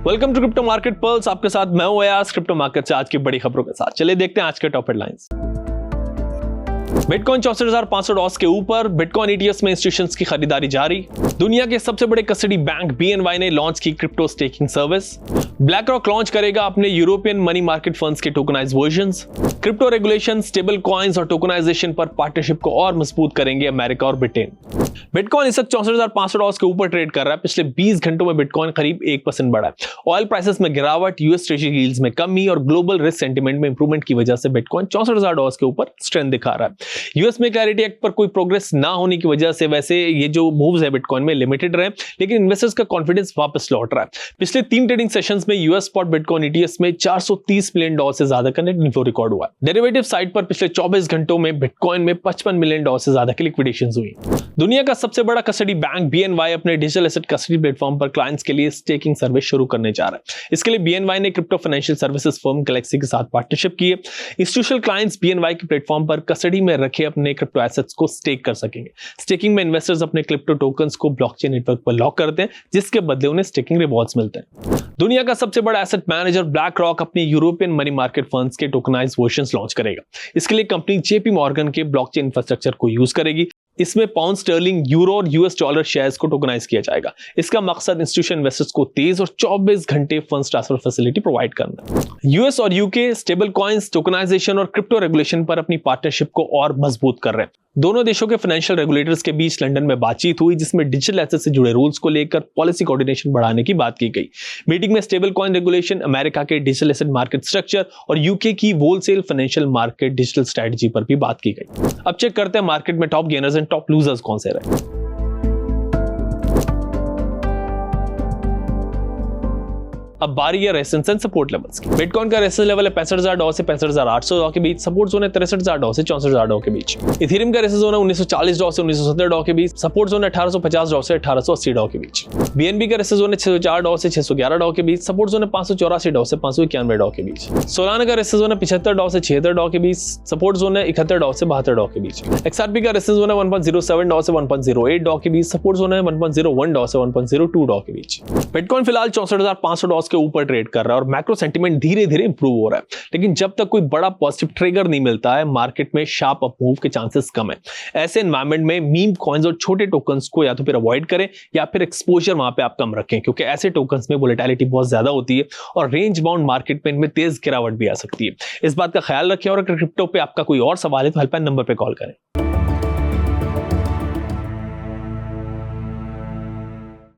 Welcome to crypto market pulse. आपके साथ मैं हूं अयाज। क्रिप्टो मार्केट से आज की बड़ी खबरों के साथ चलिए देखते हैं आज के टॉप हेडलाइंस। बिटकॉइन 64,500 डॉलर्स के ऊपर। बिटकॉइन ईटीएफ में इंस्टीट्यूशंस की खरीदारी जारी। दुनिया के सबसे बड़े कस्टडी बैंक बीएनवाई ने लॉन्च की crypto staking service. BlackRock launch करेगा अपने यूरोपियन मनी मार्केट फंड्स के tokenised versions. Crypto regulation, stable coins और टोकनाइजेशन पर पार्टनरशिप को और मजबूत करेंगे अमेरिका और ब्रिटेन। बिटकॉइन इस वक्त 64,500 डॉलर्स के ऊपर ट्रेड कर रहा है। पिछले 20 घंटों में बिटकॉइन करीब 1% बढ़ा है। ऑयल प्राइसेस में गिरावट, यूएस ट्रेजरी यील्ड्स में कमी और ग्लोबल रिस्क सेंटीमेंट में इंप्रूवमेंट की वजह से बिटकॉइन 64,000 डॉलर्स के ऊपर स्ट्रेंथ दिखा रहा है। यूएस में क्लैरिटी एक्ट पर कोई प्रोग्रेस ना होने की वजह से वैसे ये जो मूव्स है बिटकॉइन में लिमिटेड रहे, लेकिन इन्वेस्टर्स का कॉन्फिडेंस वापस लौट रहा है। पिछले 3 ट्रेडिंग सेशंस में यूएस स्पॉट बिटकॉइन ईटीएफ में $430 मिलियन से ज्यादा का नेट इनफ्लो रिकॉर्ड हुआ। डेरिवेटिव साइड पर पिछले 24 घंटों में बिटकॉइन में $55 मिलियन से ज्यादा की लिक्विडेशंस हुई। दुनिया का सबसे बड़ा कस्टडी बैंक बीएनवाई अपने डिजिटल एसेट कस्टडी प्लेटफॉर्म पर क्लाइंट्स के लिए स्टेकिंग सर्विस शुरू करने जा रहा है। इसके लिए बीएनवाई ने crypto financial services firm Galaxy के साथ पार्टनरशिप की है। इंस्टीट्यूशनल क्लाइंट्स बीएनवाई के प्लेटफॉर्म पर कस्टडी में रखे अपने क्रिप्टो एसेट्स को स्टेक कर सकेंगे। स्टेकिंग में इन्वेस्टर्स अपने क्रिप्टो टोकन्स को ब्लॉकचेन नेटवर्क पर लॉक करते हैं, जिसके बदले उन्हें स्टेकिंग रिवॉर्ड्स मिलते हैं। दुनिया का सबसे बड़ा एसेट मैनेजर ब्लैक रॉक अपनी यूरोपियन मनी मार्केट फंड्स के टोकनाइज्ड वर्जन्स लॉन्च करेगा। इसके लिए कंपनी जेपी मॉर्गन के ब्लॉकचेन इंफ्रास्ट्रक्चर को यूज करेगी। इसमें पाउंड स्टर्लिंग, यूरो और यूएस डॉलर शेयर्स को टोकनाइज किया जाएगा। इसका मकसद इंस्टीट्यूशन इन्वेस्टर्स को तेज और 24 घंटे फंड्स ट्रांसफर फैसिलिटी प्रोवाइड करना है। यूएस और यूके स्टेबल कॉइन्स, टोकनाइजेशन और क्रिप्टो रेगुलेशन पर अपनी पार्टनरशिप को और मजबूत कर रहे हैं। दोनों देशों के फाइनेंशियल रेगुलेटर्स के बीच लंदन में बातचीत हुई, जिसमें डिजिटल एसेट से जुड़े रूल्स को लेकर पॉलिसी कोऑर्डिनेशन बढ़ाने की बात की गई। मीटिंग में स्टेबल कॉइन रेगुलेशन, अमेरिका के डिजिटल एसेट मार्केट स्ट्रक्चर और यूके की wholesale financial market digital strategy पर भी बात की गई। अब चेक करते हैं मार्केट में top gainers and top losers कौन से रहे। अब बारी है रेजिस्टेंस एंड सपोर्ट लेवल्स की। बिटकॉइन का रेजिस्टेंस लेवल है $65,000 से $65,800 के बीच। सपोर्ट जोन है $63,000 से $64,000 के बीच। इथेरियम का रेजिस्टेंस जोन है $1940 से $1970 के बीच। सपोर्ट जोन है $1850 से $1880 के बीच। बीएनबी का रेजिस्टेंस जोन है $604 से $611 के बीच। सपोर्ट जोन है $584 से $591 के बीच। सोलाना का रेजिस्टेंस जोन है $75 से $76 के बीच। सपोर्ट जोन है $71 से $72 के बीच। एक्सआरपी का रेजिस्टेंस जोन है $1.07 से $1.08 के बीच। सपोर्ट जोन है $1.01 से $1.02 के बीच। बिटकॉइन फिलहाल $64,500 के ऊपर ट्रेड कर रहा है और मैक्रो सेंटीमेंट धीरे धीरे इंप्रूव हो रहा है, लेकिन जब तक कोई बड़ा पॉजिटिव ट्रिगर नहीं मिलता है, मार्केट में शार्प अप मूव के चांसेस कम है। ऐसे एनवायरनमेंट में मीम कॉइन्स और छोटे टोकन्स को या तो फिर अवॉइड करें या फिर एक्सपोजर वहां पे आप कम रखें, क्योंकि ऐसे टोकन्स में वोलेटिलिटी बहुत ज्यादा होती है और रेंज बाउंड मार्केट में इनमें तेज गिरावट भी आ सकती है। इस बात का ख्याल रखें और अगर क्रिप्टो पे आपका कोई और सवाल है तो हेल्पलाइन नंबर पे कॉल करें।